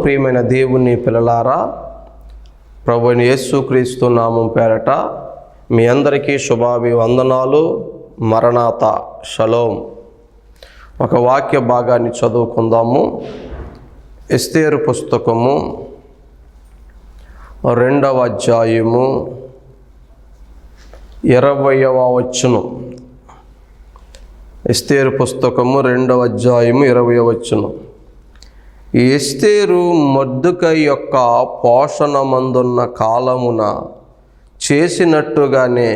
ప్రియమైన దేవుని పిల్లలారా, ప్రభువైన యేసుక్రీస్తు నామం పేరట మీ అందరికీ శుభాభివందనాలు. మరణాత, షలోం. ఒక వాక్య భాగాన్ని చదువుకుందాము. ఎస్తేరు పుస్తకము 2వ అధ్యాయము 20వ వచనం. ఎస్తేరు పుస్తకము 2వ అధ్యాయము 20వ వచనం. ఎస్తేరు మొర్దెకై యొక్క పోషణమందున్న కాలమున చేసినట్టుగానే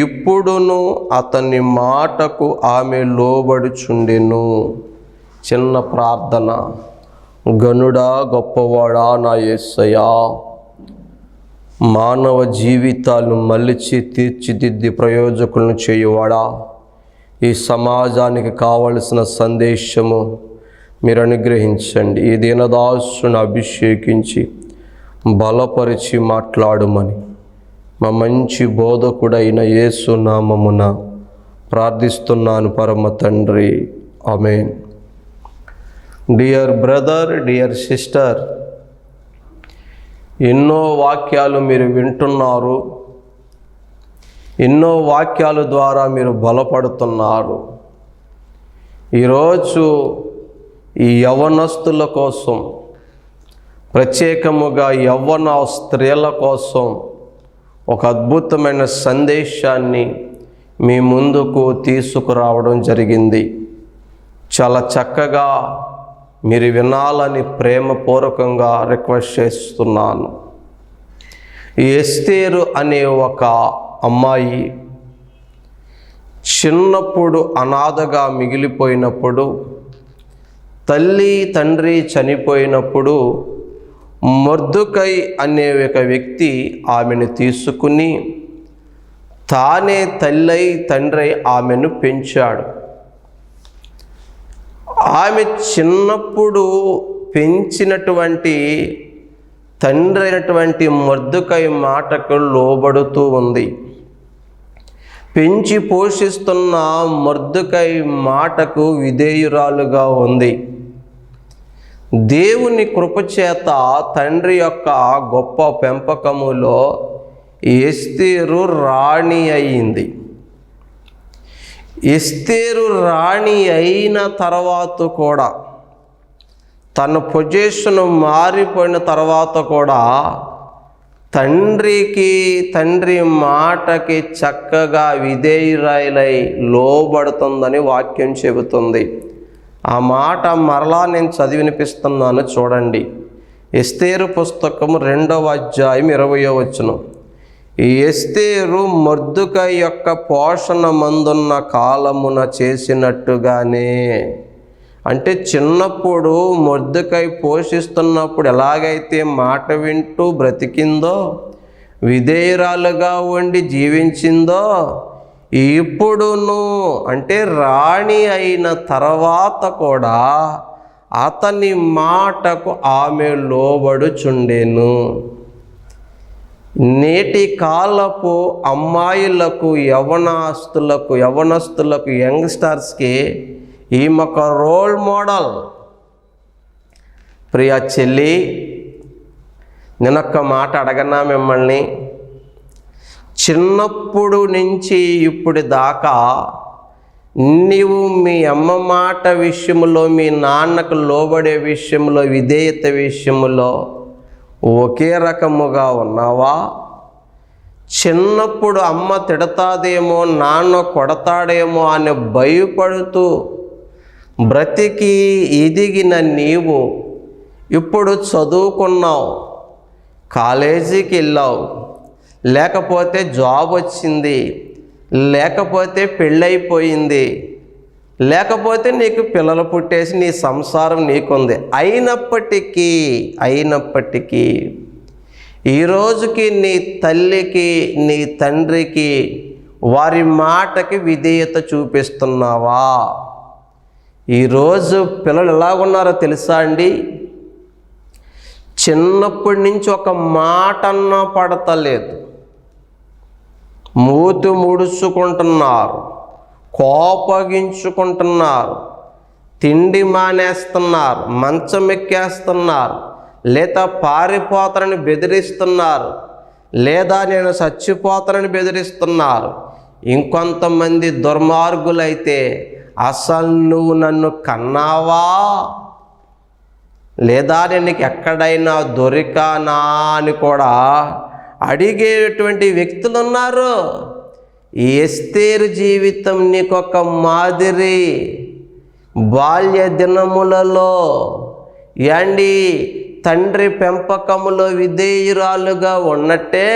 ఇప్పుడును అతని మాటకు ఆమె లోబడుచుండెను. చిన్న ప్రార్థన. గనుడా, గొప్పవాడా నా యేసయ్యా, మానవ జీవితాలను మలిచి తీర్చిదిద్ది ప్రయోజకులను చేయువాడా, ఈ సమాజానికి కావలసిన సందేశము మీరు అనుగ్రహించండి. ఈ దీనదాసుని అభిషేకించి బలపరిచి మాట్లాడమని మా మంచి బోధకుడైన యేసు నామమున ప్రార్థిస్తున్నాను పరమ తండ్రి. ఆమేన్. డియర్ బ్రదర్, డియర్ సిస్టర్, ఎన్నో వాక్యాలు మీరు వింటున్నారు, ఎన్నో వాక్యాల ద్వారా మీరు బలపడుతున్నారు. ఈరోజు ఈ యవ్వనస్తుల కోసం, ప్రత్యేకముగా యవ్వన స్త్రీల కోసం ఒక అద్భుతమైన సందేశాన్ని మీ ముందుకు తీసుకురావడం జరిగింది. చాలా చక్కగా మీరు వినాలని ప్రేమపూర్వకంగా రిక్వెస్ట్ చేస్తున్నాను. ఎస్తేరు అనే ఒక అమ్మాయి చిన్నప్పుడు అనాథగా మిగిలిపోయినప్పుడు, తల్లి తండ్రి చనిపోయినప్పుడు మొర్దెకై అనే ఒక వ్యక్తి ఆమెను తీసుకుని తానే తల్లై తండ్రి ఆమెను పెంచాడు. ఆమె చిన్నప్పుడు పెంచినటువంటి తండ్రి అయినటువంటి మొర్దెకై మాటకు లోబడుతూ ఉంది. పెంచి పోషిస్తున్న మొర్దెకై మాటకు విధేయురాలుగా ఉంది. దేవుని కృపచేత తండ్రి యొక్క గొప్ప పెంపకములో ఎస్తేరు రాణి అయింది. ఎస్తేరు రాణి అయిన తర్వాత కూడా, తన పొజిషన్ మారిపోయిన తర్వాత కూడా తండ్రి మాటకి చక్కగా విధేయురాలై లోబడుతుందని వాక్యం చెబుతుంది. ఆ మాట మరలా నేను చదివినిపిస్తున్నాను, చూడండి. ఎస్తేరు పుస్తకము 2వ అధ్యాయం 20వ వచనం. ఎస్తేరు మొర్దెకై యొక్క పోషణమందున్న కాలమున చేసినట్టుగానే, అంటే చిన్నప్పుడు మొర్దెకై పోషిస్తున్నప్పుడు ఎలాగైతే మాట వింటూ బ్రతికిందో, విధేయురాలుగా ఉండి జీవించిందో, ఇప్పుడును అంటే రాణి అయిన తర్వాత కూడా అతని మాటకు ఆమె లోబడుచుండెను. నేటి కాలపు అమ్మాయిలకు, యవ్వనస్తులకు, యంగ్స్టర్స్కి ఈమె ఒక రోల్ మోడల్. ప్రియ చెల్లి, నేనొక్క మాట అడగనా మిమ్మల్ని? చిన్నప్పుడు నుంచి ఇప్పుడు దాకా నీవు మీ అమ్మ మాట విషయంలో, మీ నాన్నకు లోబడే విషయంలో, విధేయత విషయంలో ఒకే రకముగా ఉన్నావా? చిన్నప్పుడు అమ్మ తిడతాదేమో, నాన్న కొడతాడేమో అని భయపడుతూ బ్రతికి ఎదిగిన నీవు ఇప్పుడు చదువుకున్నావు, కాలేజీకి వెళ్ళావు, లేకపోతే జాబ్ వచ్చింది, లేకపోతే పెళ్ళైపోయింది, లేకపోతే నీకు పిల్లలు పుట్టేసి నీ సంసారం నీకుంది. అయినప్పటికీ ఈరోజుకి నీ తల్లికి, నీ తండ్రికి, వారి మాటకి విధేయత చూపిస్తున్నావా? ఈరోజు పిల్లలు ఎలాగున్నారో తెలుసా అండి? చిన్నప్పటి నుంచి ఒక మాట అన్నా పడతలేదు, మూతి ముడుచుకుంటున్నారు, కోపగించుకుంటున్నారు, తిండి మానేస్తున్నారు, మంచం ఎక్కేస్తున్నారు, లేదా పారిపోతానని బెదిరిస్తున్నారు, లేదా నేను చచ్చిపోతానని బెదిరిస్తున్నారు. ఇంకొంతమంది దుర్మార్గులైతే అసలు నువ్వు నన్ను కన్నావా, లేదా నేను ఎక్కడైనా దొరికానా అని కూడా అడిగేటువంటి వ్యక్తులు ఉన్నారు. ఈ ఎస్తేరు జీవితం నీకొక మాదిరి. బాల్య దినములలో తండ్రి పెంపకములో విధేయురాలుగా ఉన్నట్టే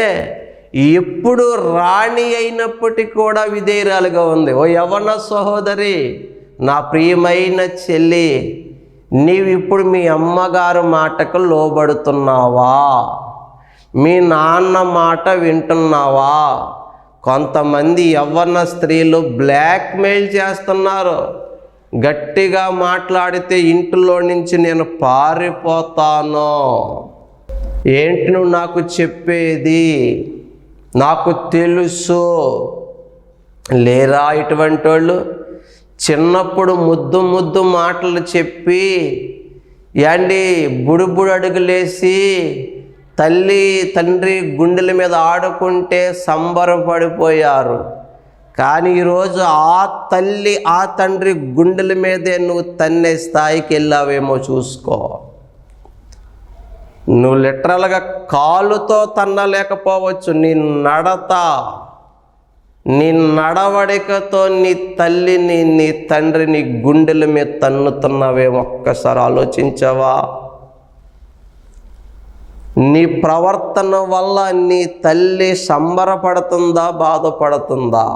ఎప్పుడు రాణి అయినప్పటికీ కూడా విధేయురాలుగా ఉంది. ఓ యవ్వన సహోదరి, నా ప్రియమైన చెల్లి, నీవు ఇప్పుడు మీ అమ్మగారు మాటకు లోబడుతున్నావా? మీ నాన్న మాట వింటున్నావా? కొంతమంది యవ్వన స్త్రీలు బ్లాక్మెయిల్ చేస్తున్నారు. గట్టిగా మాట్లాడితే ఇంటిలో నుంచి నేను పారిపోతాను. ఏంటి నువ్వు నాకు చెప్పేది? నాకు తెలుసు లేరా ఇటువంటి వాళ్ళు? చిన్నప్పుడు ముద్దు మాటలు చెప్పి బుడుబుడు అడుగులేసి తల్లి తండ్రి గుండెల మీద ఆడుకుంటే సంబరపడిపోయారు. కానీ ఈరోజు ఆ తల్లి ఆ తండ్రి గుండెల మీదే నువ్వు తన్నే స్థాయికి వెళ్ళావేమో చూసుకో. నువ్వు లిటరల్గా కాలుతో తన్నలేకపోవచ్చు, నీ నడవడికతో నీ తల్లిని నీ తండ్రిని గుండెల మీద తన్నుతున్నావేమో ఒక్కసారి ఆలోచించవా? నీ ప్రవర్తన వల్ల నీ తల్లి సంబరపడుతుందా, బాధపడుతుందా?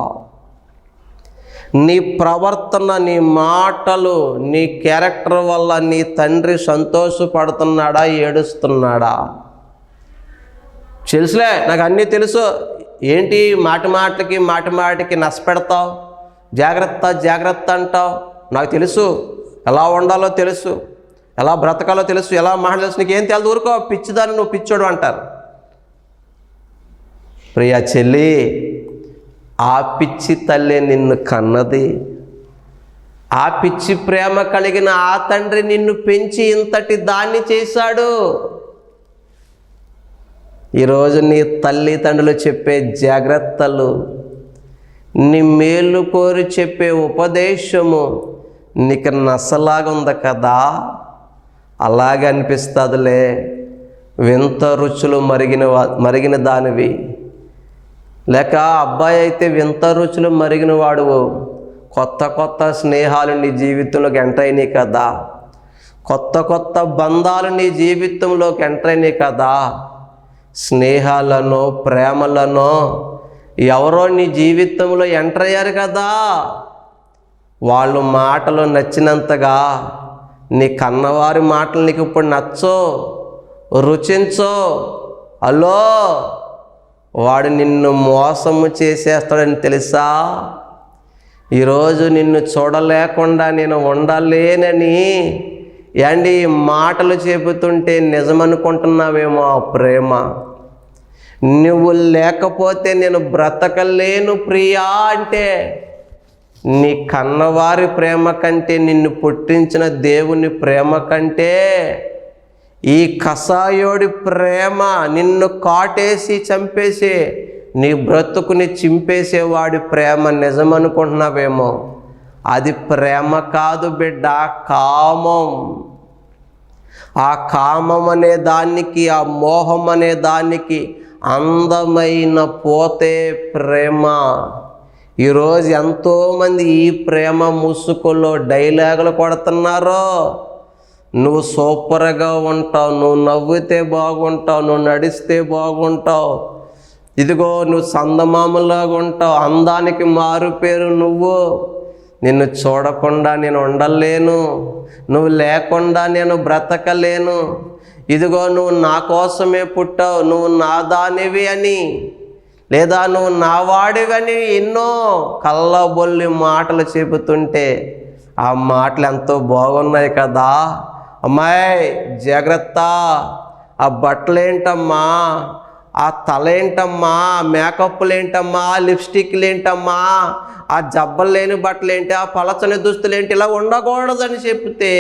నీ ప్రవర్తన, నీ మాటలు, నీ క్యారెక్టర్ వల్ల నీ తండ్రి సంతోషపడుతున్నాడా, ఏడుస్తున్నాడా? తెలుసులే, నాకు అన్నీ తెలుసు. ఏంటి మాటి మాటికి నష్టపెడతావు, జాగ్రత్త అంటావు. నాకు తెలుసు, ఎలా ఉండాలో తెలుసు, ఎలా బ్రతకాలో తెలుసు, ఎలా మాట్లాడాల్సి నీకేం తెలుసు. ఊరుకో, పిచ్చిదాన్ని, నువ్వు పిచ్చోడు అంటారు. ప్రియా చెల్లి, ఆ పిచ్చి తల్లి నిన్ను కన్నది. ఆ పిచ్చి ప్రేమ కలిగిన ఆ తండ్రి నిన్ను పెంచి ఇంతటి దాన్ని చేశాడు. ఈరోజు నీ తల్లిదండ్రులు చెప్పే జాగ్రత్తలు, నీ మేలు కోరి చెప్పే ఉపదేశము నీకు నసలాగా ఉంది కదా. అలాగే అనిపిస్తుందిలే. వింత రుచులు మరిగిన దానివి. లేక అబ్బాయి అయితే వింత రుచులు మరిగిన వాడువు. కొత్త స్నేహాలు నీ జీవితంలోకి ఎంటర్ అయినాయి కదా. కొత్త బంధాలు నీ జీవితంలోకి ఎంటర్ అయినాయి కదా. స్నేహాలను, ప్రేమలను ఎవరో నీ జీవితంలో ఎంటర్ అయ్యారు కదా. వాళ్ళు మాటలు నచ్చినంతగా నీ కన్నవారి మాటలు నీకు ఇప్పుడు నచ్చో, రుచించో. హలో, వాడు నిన్ను మోసము చేసేస్తాడని తెలుసా? ఈరోజు నిన్ను చూడలేకుండా నేను ఉండలేనని మాటలు చెబుతుంటే నిజమనుకుంటున్నావేమో ఆ ప్రేమ. నువ్వు లేకపోతే నేను బ్రతకలేను ప్రియా అంటే, నీ కన్నవారి ప్రేమ కంటే, నిన్ను పుట్టించిన దేవుని ప్రేమ కంటే, ఈ కసాయోడి ప్రేమ, నిన్ను కాటేసి చంపేసే, నీ బ్రతుకుని చింపేసేవాడి ప్రేమ నిజమనుకుంటున్నావేమో. అది ప్రేమ కాదు బిడ్డ, కామం. ఆ కామం అనే దానికి, ఆ మోహం అనే దానికి అందమైన పోతే ప్రేమ. ఈరోజు ఎంతోమంది ఈ ప్రేమ ముసుగులో డైలాగులు కొడుతున్నారు. నువ్వు సూపర్గా ఉంటావు, నువ్వు నవ్వితే బాగుంటావు, నువ్వు నడిస్తే బాగుంటావు, ఇదిగో నువ్వు చందమామలాగా ఉంటావు, అందానికి మారు పేరు నువ్వు. నిన్ను చూడకుండా నేను ఉండలేను, నువ్వు లేకుండా నేను బ్రతకలేను, ఇదిగో నువ్వు నా కోసమే పుట్టావు, నువ్వు నా దానివి అని, లేదా నువ్వు నా వాడివని ఎన్నో కళ్ళబొల్లి మాటలు చెబుతుంటే ఆ మాటలు ఎంతో బాగున్నాయి కదా. అమ్మాయి జాగ్రత్త, ఆ బట్టలేంటమ్మా, ఆ తలేంటమ్మా, మేకప్లు ఏంటమ్మా, లిప్స్టిక్లు ఏంటమ్మా, ఆ జబ్బలు లేని బట్టలేంటి, ఆ పలచని దుస్తులేంటి, ఇలా ఉండకూడదని చెప్తే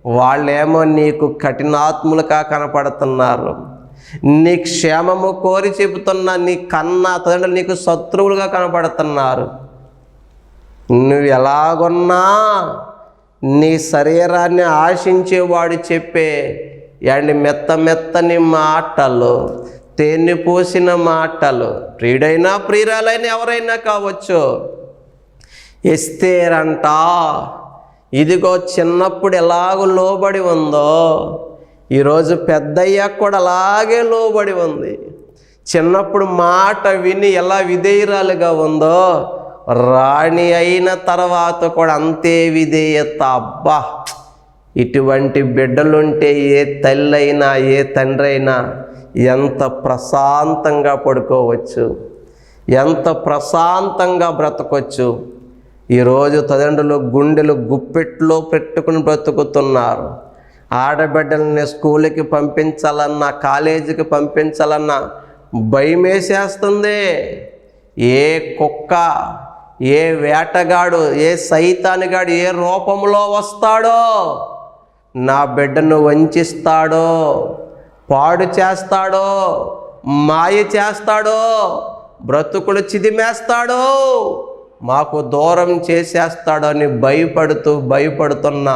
వాళ్ళేమో నీకు కఠినాత్ములుగా కనపడుతున్నారు. నీ క్షేమము కోరి చెబుతున్న నీ కన్నా తల్లిదండ్రులు నీకు శత్రువులుగా కనపడుతున్నారు. నువ్వు ఎలాగున్నా నీ శరీరాన్ని ఆశించేవాడు చెప్పే మెత్తని మాటలు, తేనె పూసిన మాటలు, ప్రియుడైనా ప్రియురాలైన ఎవరైనా కావచ్చు. ఎస్తేరంట ఇదిగో చిన్నప్పుడు ఎలాగో లోబడి ఉందో ఈరోజు పెద్దయ్యాక కూడా అలాగే లోబడి ఉంది. చిన్నప్పుడు మాట విని ఎలా విధేయురాలుగా ఉందో రాణి అయిన తర్వాత కూడా అంతే విధేయత. అబ్బా, ఇటువంటి బిడ్డలుంటే ఏ తల్లి అయినా ఏ తండ్రి అయినా ఎంత ప్రశాంతంగా పడుకోవచ్చు, ఎంత ప్రశాంతంగా బ్రతకొచ్చు. ఈరోజు తల్లిదండ్రులు గుండెలు గుప్పెట్లో పెట్టుకుని బ్రతుకుతున్నారు. ఆడబిడ్డల్ని స్కూల్కి పంపించాలన్నా కాలేజీకి పంపించాలన్నా భయమేసేస్తుంది. ఏ కుక్క, ఏ వేటగాడు, ఏ సైతానుగాడు ఏ రూపంలో వస్తాడో, నా బిడ్డను వంచిస్తాడో, పాడు చేస్తాడో, మాయ చేస్తాడో, బ్రతుకులు చిదిమేస్తాడో, మాకు దూరం చేసేస్తాడో అని భయపడుతున్న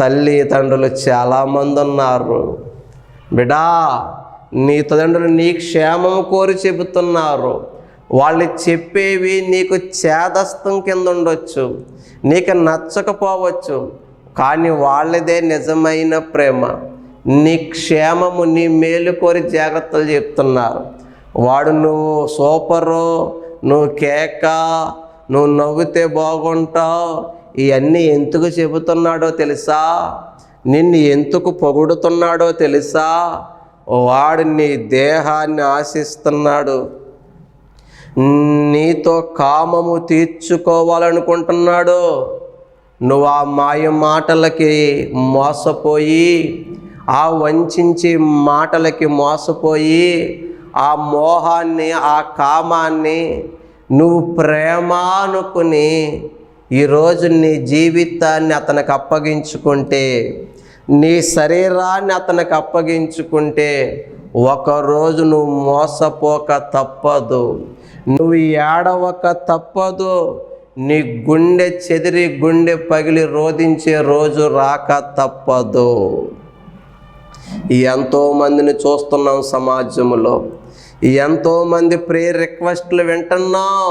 తల్లిదండ్రులు చాలామంది ఉన్నారు. బిడా, నీ తల్లిదండ్రులు నీ క్షేమం కోరి చెబుతున్నారు. వాళ్ళు చెప్పేవి నీకు చేదస్తం కింద ఉండొచ్చు, నీకు నచ్చకపోవచ్చు, కానీ వాళ్ళదే నిజమైన ప్రేమ. నీ క్షేమము, నీ మేలు కోరి జాగ్రత్తలు చెప్తున్నారు. వాడు నువ్వు సూపరు, నువ్వు కేక, నువ్వు నవ్వుతే బాగుంటావు, ఇవన్నీ ఎందుకు చెబుతున్నాడో తెలుసా? నిన్ను ఎందుకు పొగుడుతున్నాడో తెలుసా? వాడు నీ దేహాన్ని ఆశిస్తున్నాడు, నీతో కామము తీర్చుకోవాలనుకుంటున్నాడు. నువ్వు ఆ మాయ మాటలకి మోసపోయి, ఆ వంచించి మాటలకి మోసపోయి, ఆ మోహాన్ని, ఆ కామాన్ని నువ్వు ప్రేమ అనుకుని ఈరోజు నీ జీవితాన్ని అతనికి అప్పగించుకుంటే, నీ శరీరాన్ని అతనికి అప్పగించుకుంటే ఒకరోజు నువ్వు మోసపోక తప్పదు, నువ్వు ఏడవక తప్పదు, నీ గుండె చెదిరి గుండె పగిలి రోధించే రోజు రాక తప్పదు. ఎంతోమందిని చూస్తున్నాం సమాజంలో, ఎంతోమంది ప్రేయర్ రిక్వెస్ట్లు వింటున్నాం.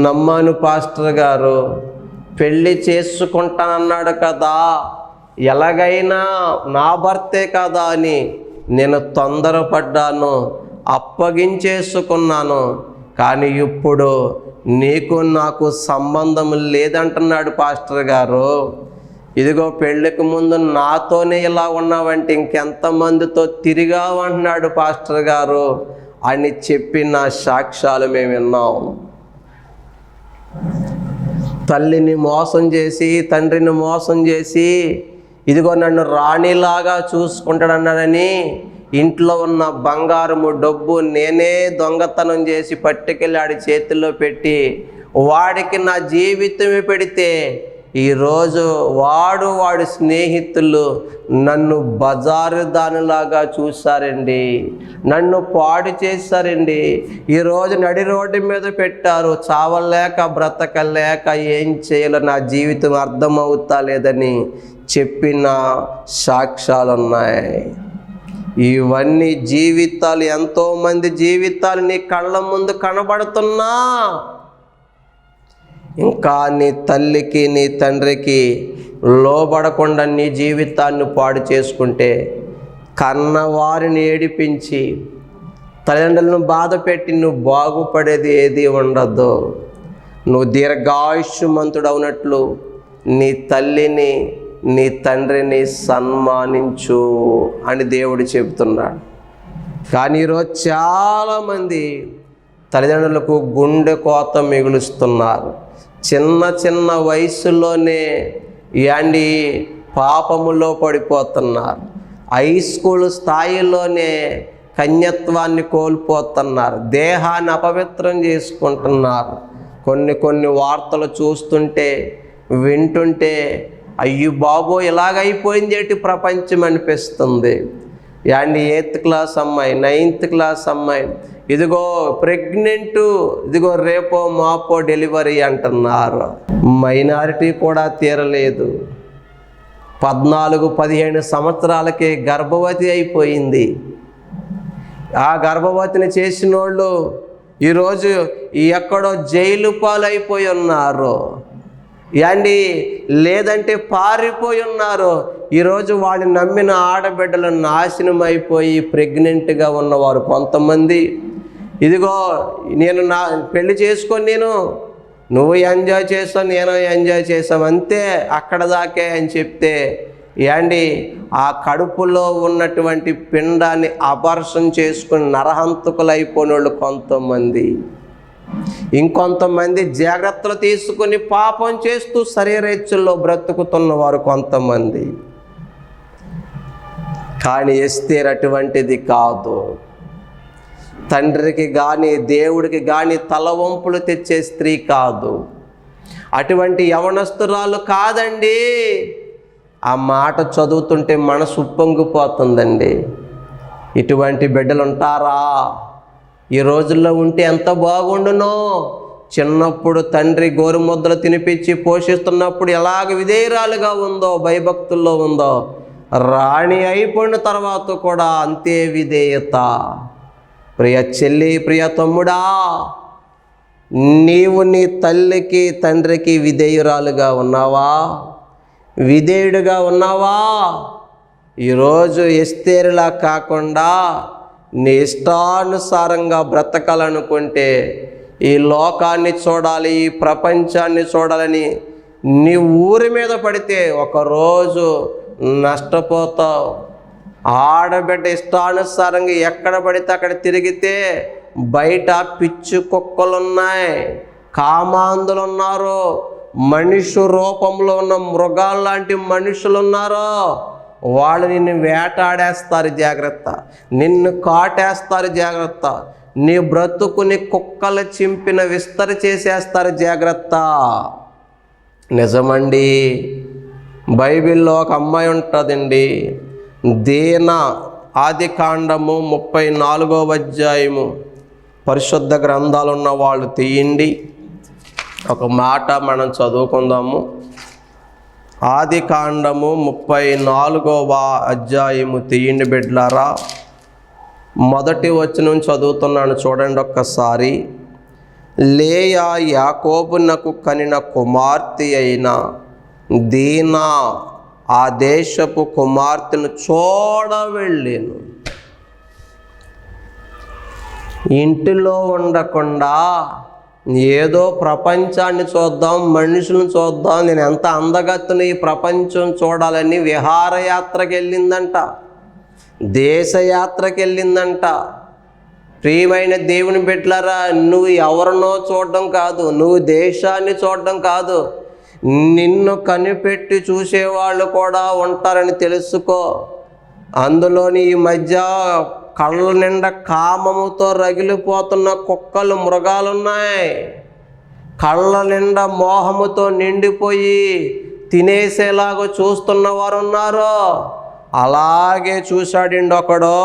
నమ్మాను పాస్టర్ గారు పెళ్ళి చేసుకుంటానన్నాడు కదా, ఎలాగైనా నా భర్తే కదా అని నేను తొందరపడ్డాను, అప్పగించేసుకున్నాను. కానీ ఇప్పుడు నీకు నాకు సంబంధం లేదంటున్నాడు పాస్టర్ గారు. ఇదిగో పెళ్ళికి ముందు నాతోనే ఇలా ఉన్నావంటే ఇంకెంతమందితో తిరిగావు అంటున్నాడు పాస్టర్ గారు అని చెప్పిన సాక్ష్యాలు మేము విన్నాం. తల్లిని మోసం చేసి, తండ్రిని మోసం చేసి, ఇదిగో నన్ను రాణిలాగా చూసుకుంటాడన్నాడని ఇంట్లో ఉన్న బంగారము డబ్బు నేనే దొంగతనం చేసి పట్టుకెళ్ళి ఆడి చేతుల్లో పెట్టి వాడికి నా జీవితమే పెడితే ఈరోజు వాడి స్నేహితులు నన్ను బజారు దానిలాగా చూశారండి, నన్ను పాడు చేశారండి. ఈరోజు నడి రోడ్డు మీద పెట్టారు, చావలేక బ్రతకలేక ఏం చేయాలో నా జీవితం అర్థమవుతా లేదని చెప్పిన సాక్ష్యాలు ఉన్నాయి. ఇవన్నీ జీవితాలు, ఎంతోమంది జీవితాలు నీ కళ్ళ ముందు కనబడుతున్నా ఇంకా నీ తల్లికి నీ తండ్రికి లోబడకుండా నీ జీవితాన్ని పాడు చేసుకుంటే, కన్నవారిని ఏడిపించి తల్లిదండ్రులను బాధ పెట్టి నువ్వు బాగుపడేది ఏది ఉండదు. నువ్వు దీర్ఘాయుష్మంతుడు అవునట్లు నీ తల్లిని నీ తండ్రిని సన్మానించు అని దేవుడు చెబుతున్నాడు. కానీ ఈరోజు చాలామంది తల్లిదండ్రులకు గుండె కోత మిగులుస్తున్నారు. చిన్న వయసులోనే పాపములో పడిపోతున్నారు. హై స్కూల్ స్థాయిలోనే కన్యత్వాన్ని కోల్పోతున్నారు, దేహాన్ని అపవిత్రం చేసుకుంటున్నారు. కొన్ని వార్తలు చూస్తుంటే వింటుంటే అయ్యో బాబో ఇలాగైపోయింది ఏంటి ప్రపంచం అనిపిస్తుంది. యాండి 8th క్లాస్ అమ్మాయి, 9th క్లాస్ అమ్మాయి, ఇదిగో ప్రెగ్నెంటు, ఇదిగో రేపో మాపో డెలివరీ అంటున్నారు. మైనారిటీ కూడా తీరలేదు, 14-15 సంవత్సరాలకే గర్భవతి అయిపోయింది. ఆ గర్భవతిని చేసిన వాళ్ళు ఈరోజు ఎక్కడో జైలు పాలైపోయి ఉన్నారు యాండి, లేదంటే పారిపోయి ఉన్నారు. ఈరోజు వాళ్ళని నమ్మిన ఆడబిడ్డలు నాశనం అయిపోయి ప్రెగ్నెంట్గా ఉన్నవారు కొంతమంది. ఇదిగో నేను నా పెళ్లి చేసుకొని నువ్వు ఎంజాయ్ చేస్తావు, నేను ఎంజాయ్ చేసాం అంతే, అక్కడ దాకే అని చెప్తే యాండి ఆ కడుపులో ఉన్నటువంటి పిండాన్ని అబార్షన్ చేసుకుని నరహంతకులు అయిపోయిన వాళ్ళు కొంతమంది. ఇంకొంతమంది జాగ్రత్తలు తీసుకుని పాపం చేస్తూ శరీరేచ్ఛల్లో బ్రతుకుతున్నవారు కొంతమంది. కానీ ఎస్తేర్ అటువంటిది కాదు. తండ్రికి కానీ దేవుడికి కానీ తలవంపులు తెచ్చే స్త్రీ కాదు, అటువంటి యవనస్తురాలు కాదండి. ఆ మాట చదువుతుంటే మనసు ఉప్పొంగిపోతుందండి. ఇటువంటి బిడ్డలు ఉంటారా? ఈ రోజుల్లో ఉంటే ఎంత బాగుండునో. చిన్నప్పుడు తండ్రి గోరుముద్దలు తినిపించి పోషిస్తున్నప్పుడు ఎలాగ విధేయురాలుగా ఉందో, భయభక్తుల్లో ఉందో, రాణి అయిపోయిన తర్వాత కూడా అంతే విధేయత. ప్రియ చెల్లి, ప్రియ తమ్ముడా, నీవు నీ తల్లికి తండ్రికి విధేయురాలుగా ఉన్నావా? విధేయుడిగా ఉన్నావా? ఈరోజు ఎస్తేరులా కాకుండా నీ ఇష్టానుసారంగా బ్రతకాలనుకుంటే, ఈ లోకాన్ని చూడాలి, ఈ ప్రపంచాన్ని చూడాలని నీ ఊరి మీద పడితే ఒకరోజు నష్టపోతావు. ఆడబిడ్డ ఇష్టానుసారంగా ఎక్కడ పడితే అక్కడ తిరిగితే బయట పిచ్చి కుక్కలున్నాయి, కామాంధులు ఉన్నారు, మనిషి రూపంలో ఉన్న మృగాలు లాంటి మనుషులు ఉన్నారు. వాళ్ళు నిన్ను వేటాడేస్తారు, జాగ్రత్త. నిన్ను కాటేస్తారు, జాగ్రత్త. నీ బ్రతుకుని కుక్కలు చింపిన విస్తరి చేసేస్తారు, జాగ్రత్త. నిజమండి. బైబిల్లో ఒక అమ్మాయి ఉంటుందండి, దీనా, ఆదికాండము 34వ అధ్యాయము. పరిశుద్ధ గ్రంథాలు ఉన్న వాళ్ళు తీయండి, ఒక మాట మనం చదువుకుందాము. ఆదికాండము 34వ అధ్యాయము తీయండి బిడ్లారా. మొదటి వచనం చదువుతున్నాను, చూడండి ఒక్కసారి. లేయా యాకోబునకు కనిన కుమార్తె అయిన దీనా ఆ దేశపు కుమార్తెను చూడ వెళ్ళాను. ఇంటిలో ఉండకుండా ఏదో ప్రపంచాన్ని చూద్దాం, మనుషులను చూద్దాం, నేను ఎంత అందగత్తును ఈ ప్రపంచం చూడాలని విహారయాత్రకి వెళ్ళిందంట, దేశయాత్రకి వెళ్ళిందంట. ప్రియమైన దేవుని బిడ్డలారా, నువ్వు ఎవరినో చూడడం కాదు, నువ్వు దేశాన్ని చూడడం కాదు, నిన్ను కనిపెట్టి చూసేవాళ్ళు కూడా ఉంటారని తెలుసుకో. అందులోని ఈ మధ్య కళ్ళ నిండా కామముతో రగిలిపోతున్న కుక్కలు, మృగాలున్నాయి. కళ్ళ నిండా మోహముతో నిండిపోయి తినేసేలాగా చూస్తున్న వారు ఉన్నారు. అలాగే చూశాడండి ఒకడో.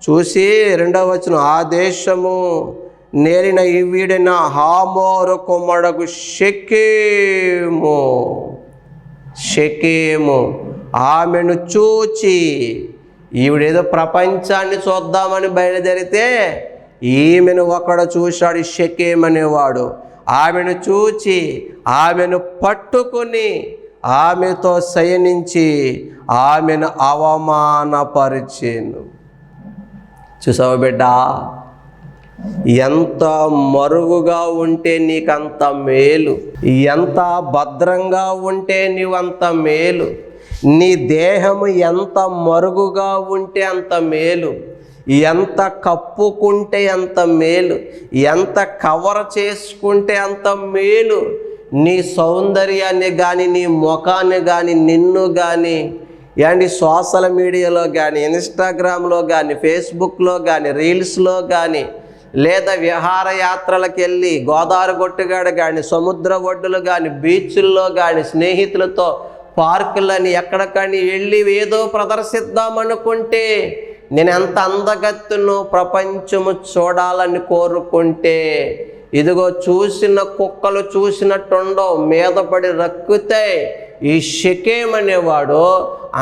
చూసి 2వ వచనం, ఆ దేశము నేలిన ఈవిడిన హామోరు కుమారుడు షెకెము ఆమెను చూచి, ఈవిడేదో ప్రపంచాన్ని చూద్దామని బయలుదేరితే ఈమెను ఒకడు చూశాడు, షెకెం అనేవాడు. ఆమెను చూచి ఆమెను పట్టుకుని ఆమెతో శయనించి ఆమెను అవమానపరిచెను. చూసావు బిడ్డ, ఎంత మరుగుగా ఉంటే నీకంత మేలు, ఎంత భద్రంగా ఉంటే నీవంత మేలు. నీ దేహము ఎంత మరుగుగా ఉంటే అంత మేలు, ఎంత కప్పుకుంటే అంత మేలు, ఎంత కవర్ చేసుకుంటే అంత మేలు. నీ సౌందర్యాన్ని కానీ, నీ ముఖాన్ని కానీ, నిన్ను కానీ ఏంటి సోషల్ మీడియాలో కానీ, ఇన్స్టాగ్రామ్లో కానీ, ఫేస్బుక్లో కానీ, రీల్స్లో కానీ, లేదా విహారయాత్రలకు వెళ్ళి గోదావరి గొట్టుగాడ కానీ, సముద్ర ఒడ్డులు కానీ, బీచ్ల్లో కానీ స్నేహితులతో పార్కులని ఎక్కడికని వెళ్ళి ఏదో ప్రదర్శిద్దామనుకుంటే, నేను ఎంత అందగత్తునో ప్రపంచము చూడాలని కోరుకుంటే, ఇదిగో చూసిన కుక్కలు చూసినట్టుండవు, మీద పడి రక్కుతాయి. ఈ షెకెము అనేవాడు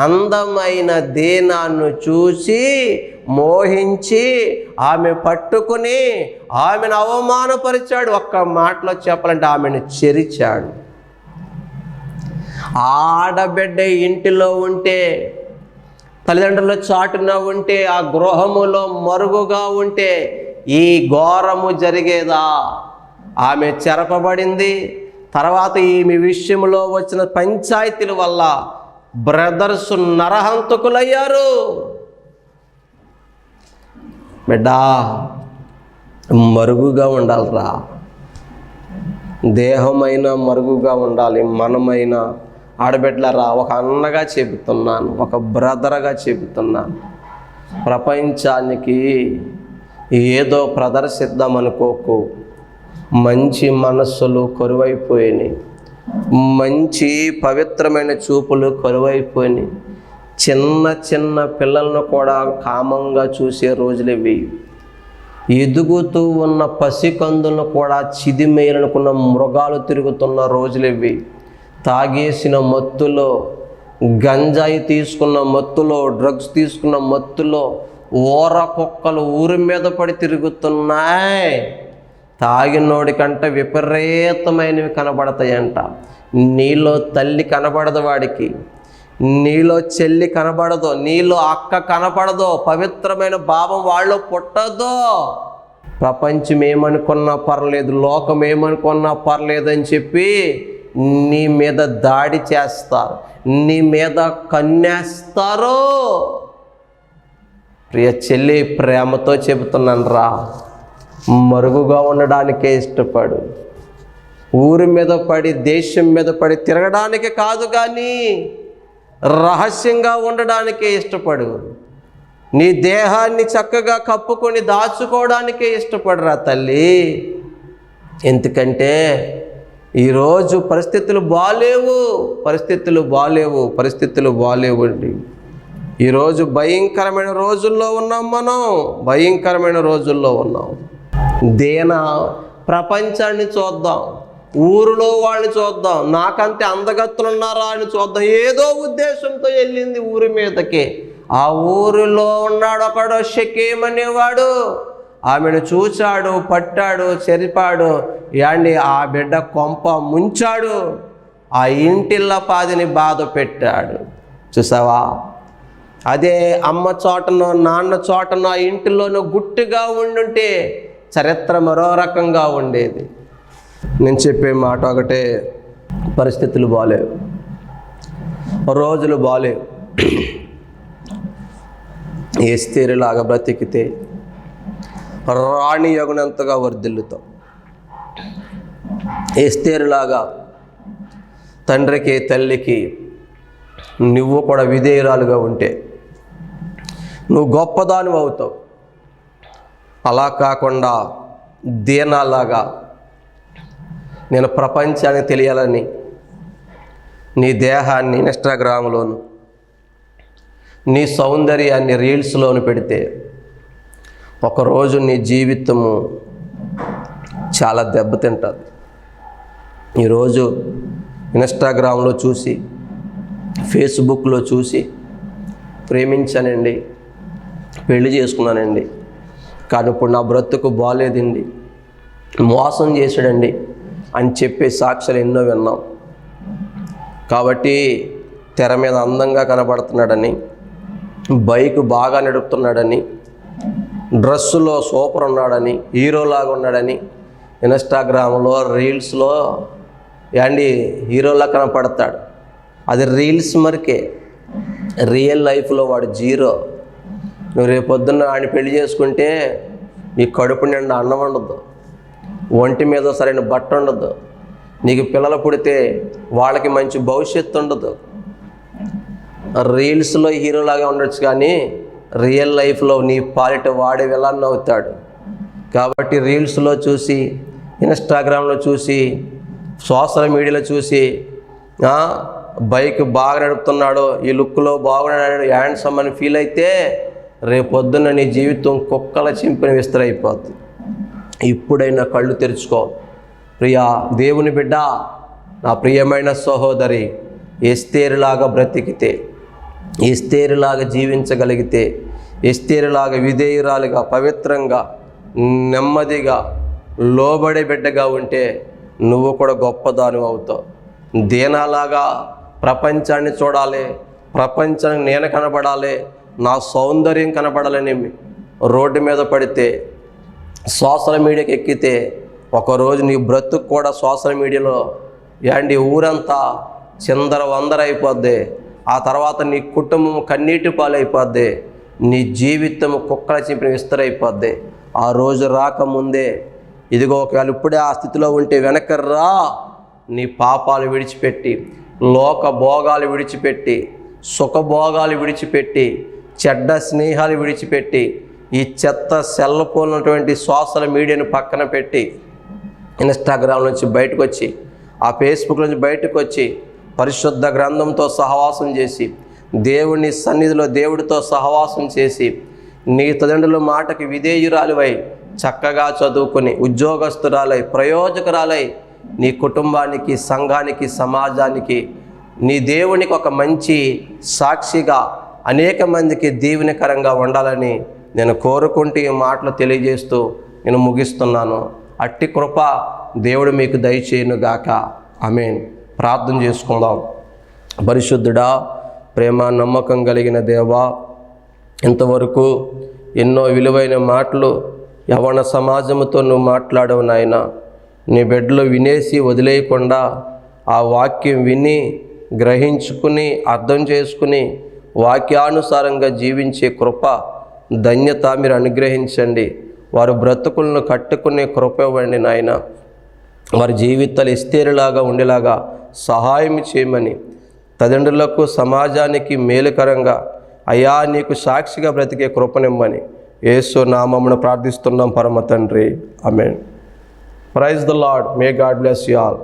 అందమైన దీనాన్ని చూసి మోహించి ఆమె పట్టుకుని ఆమెను అవమానపరిచాడు. ఒక్క మాటలో చెప్పాలంటే ఆమెను చెరిచాడు. ఆడబిడ్డ ఇంటిలో ఉంటే, తల్లిదండ్రుల చాటున ఉంటే, ఆ గృహములో మరుగుగా ఉంటే ఈ ఘోరము జరిగేదా? ఆమె చెరపబడింది. తర్వాత ఈమె విషయంలో వచ్చిన పంచాయతీల వల్ల బ్రదర్స్ నరహంతకులయ్యారు. బిడ్డా, మరుగుగా ఉండాలిరా. దేహమైన మరుగుగా ఉండాలి. మనమైన ఆడబిడ్డలరా, ఒక అన్నగా చెబుతున్నాను, ఒక బ్రదర్గా చెబుతున్నాను. ప్రపంచానికి ఏదో ప్రదర్శిద్దామనుకోకు. మంచి మనస్సులు కరువైపోయినాయి, మంచి పవిత్రమైన చూపులు కరువైపోయినాయి. చిన్న చిన్న పిల్లలను కూడా కామంగా చూసే రోజులు ఇవి. ఎదుగుతూ ఉన్న పసికందులను కూడా చిదిమేయాలనుకున్న మృగాలు తిరుగుతున్న రోజులు ఇవి. తాగేసిన మత్తులో, గంజాయి తీసుకున్న మత్తులో, డ్రగ్స్ తీసుకున్న మత్తులో ఊర కుక్కలు ఊరి మీద పడి తిరుగుతున్నాయి. తాగినోడి కంటే విపరీతమైనవి కనబడతాయంట. నీలో తల్లి కనబడదు వాడికి, నీలో చెల్లి కనబడదు, నీలో అక్క కనపడదు, పవిత్రమైన భావం వాళ్ళలో పుట్టదు. ప్రపంచం ఏమనుకున్నా పర్లేదు, లోకం ఏమనుకున్నా పర్లేదని చెప్పి నీ మీద దాడి చేస్తారు, నీ మీద కన్నేస్తారు. ప్రియ చెల్లి, ప్రేమతో చెబుతున్నాను రా, మరుగుగా ఉండడానికే ఇష్టపడు. ఊరి మీద పడి, దేశం మీద పడి తిరగడానికి కాదు, కానీ రహస్యంగా ఉండడానికే ఇష్టపడు. నీ దేహాన్ని చక్కగా కప్పుకొని దాచుకోవడానికే ఇష్టపడరా తల్లి. ఎందుకంటే ఈరోజు పరిస్థితులు బాలేవు అండి. ఈరోజు భయంకరమైన రోజుల్లో ఉన్నాం, భయంకరమైన రోజుల్లో ఉన్నాం. ప్రపంచాన్ని చూద్దాం, ఊరిలో వాళ్ళని చూద్దాం, నాకంటే అందగత్తులు ఉన్నారా అని చూద్దాం. ఏదో ఉద్దేశంతో వెళ్ళింది ఊరి మీదకి. ఆ ఊరిలో ఉన్నాడు ఒకడు షెకెము అనేవాడు. ఆమెను చూచాడు, పట్టాడు, చెరిపాడు. ఆ బిడ్డ కొంప ముంచాడు. ఆ ఇంటిల్ల పాదిని బాధ పెట్టాడు. చూసావా? అదే అమ్మ చోటనో నాన్న చోటనో ఆ ఇంటిలోనో గుట్టుగా ఉండుంటే చరిత్ర మరో రకంగా ఉండేది. నేను చెప్పే మాట ఒకటే, పరిస్థితులు బాలేవు, రోజులు బాలేవు. ఎస్తేరులాగా బ్రతికితే రాణి యగునంతగా వర్ధిల్లుతాం. ఎస్తేరులాగా తండ్రికి తల్లికి నువ్వు కూడా విధేయురాలుగా ఉంటే నువ్వు గొప్పదానివి అవుతావు. అలా కాకుండా దీనాలాగా నేను ప్రపంచానికి తెలియాలని నీ దేహాన్ని ఇన్స్టాగ్రామ్లోను, నీ సౌందర్యాన్ని రీల్స్లోను పెడితే ఒకరోజు నీ జీవితము చాలా దెబ్బతింటుంది. ఈరోజు ఇన్స్టాగ్రామ్లో చూసి, ఫేస్బుక్లో చూసి ప్రేమించానండి, పెళ్లి చేసుకున్నానండి, కానీ ఇప్పుడు నా బ్రతుకు బాగాలేదండి, మోసం చేశాడండి అని చెప్పే సాక్ష్యాలు ఎన్నో విన్నాం. కాబట్టి తెర మీద అందంగా కనబడుతున్నాడని, బైక్ బాగా నడుపుతున్నాడని, డ్రెస్సులో సూపర్ ఉన్నాడని, హీరోలాగా ఉన్నాడని ఇన్స్టాగ్రామ్లో రీల్స్లో హీరోలా కనపడతాడు. అది రీల్స్ మరికే, రియల్ లైఫ్లో వాడు జీరో. నువ్వు రేపొద్దున్న ఆయన పెళ్లి చేసుకుంటే నీ కడుపు నిండా అన్నం ఉండదు, ఒంటి మీద సరైన బట్ట ఉండదు, నీకు పిల్లలు పుడితే వాళ్ళకి మంచి భవిష్యత్తు ఉండదు. రీల్స్లో హీరోలాగా ఉండొచ్చు, కానీ రియల్ లైఫ్లో నీ పాలిట వాడే విలన్ అవుతాడు. కాబట్టి రీల్స్లో చూసి, ఇన్స్టాగ్రామ్లో చూసి, సోషల్ మీడియాలో చూసి బైక్ బాగా నడుపుతున్నాడు, ఈ లుక్లో బాగున్నాడు, హ్యాండ్సమ్ అని ఫీల్ అయితే రేపొద్దున నీ జీవితం కుక్కల చింపిన విస్తరైపోద్ది. ఇప్పుడైనా కళ్ళు తెరుచుకో ప్రియా దేవుని బిడ్డ, నా ప్రియమైన సహోదరి. ఎస్తేరులాగా బ్రతికితే, ఎస్తేరులాగా జీవించగలిగితే, ఎస్తేరులాగా విధేయురాలుగా, పవిత్రంగా, నెమ్మదిగా, లోబడే బిడ్డగా ఉంటే నువ్వు కూడా గొప్పదాని అవుతావు. దేనాలాగా ప్రపంచాన్ని చూడాలి, ప్రపంచానికి నేను కనబడాలి, నా సౌందర్యం కనబడాలని రోడ్డు మీద పడితే, సోషల్ మీడియాకి ఎక్కితే, ఒకరోజు నీ బ్రతుకు కూడా సోషల్ మీడియాలో ఏంటి ఊరంతా చిందర వందర అయిపోద్ది. ఆ తర్వాత నీ కుటుంబం కన్నీటి పాలైపోద్ది, నీ జీవితం కుక్కల చింపిన విస్తరైపోద్ది. ఆ రోజు రాకముందే ఇదిగో ఒకవేళ ఇప్పుడే ఆ స్థితిలో ఉంటే వెనకర్రా, నీ పాపాలు విడిచిపెట్టి, లోక భోగాలు విడిచిపెట్టి, సుఖభోగాలు విడిచిపెట్టి, చెడ్డ స్నేహాలు విడిచిపెట్టి, ఈ చెత్త సెల్ ఫోన్ ఉన్నటువంటి సోషల్ మీడియాని పక్కన పెట్టి, ఇన్స్టాగ్రామ్ నుంచి బయటకు వచ్చి, ఆ ఫేస్బుక్ నుంచి బయటకు వచ్చి, పరిశుద్ధ గ్రంథంతో సహవాసం చేసి, దేవుని సన్నిధిలో దేవుడితో సహవాసం చేసి, నీ తల్లిదండ్రుల మాటకి విధేయురాలివై, చక్కగా చదువుకొని ఉద్యోగస్తురాలై, ప్రయోజకురాలై, నీ కుటుంబానికి, సంఘానికి, సమాజానికి, నీ దేవునికి ఒక మంచి సాక్షిగా అనేక మందికి దీవెనకరంగా ఉండాలని నేను కోరుకుంటూ ఈ మాటలు తెలియజేస్తూ నేను ముగిస్తున్నాను. అట్టి కృప దేవుడు మీకు దయచేయునుగాక. ఆమేన్. ప్రార్థన చేసుకుందాం. పరిశుద్ధుడా, ప్రేమ నమ్మకం కలిగిన దేవా, ఇంతవరకు ఎన్నో విలువైన మాటలు యవ్వన సమాజంతో నువ్వు మాట్లాడవు నాయన. నీ బిడ్డలు వినేసి వదిలేయకుండా ఆ వాక్యం విని గ్రహించుకుని అర్థం చేసుకుని వాక్యానుసారంగా జీవించే కృప, ధన్యత మీరు అనుగ్రహించండి. వారి బ్రతుకులను కట్టుకునే కృప ఇవ్వండి నాయన. వారి జీవితాలు ఎస్తేరులాగా ఉండేలాగా సహాయం చేయమని, తల్లిదండ్రులకు సమాజానికి మేలుకరంగా అయా నీకు సాక్షిగా బ్రతికే కృపనిమ్మని యేసు నామమున ప్రార్థిస్తున్నాం పరమ తండ్రి. Amen. Praise the Lord. May God bless you all.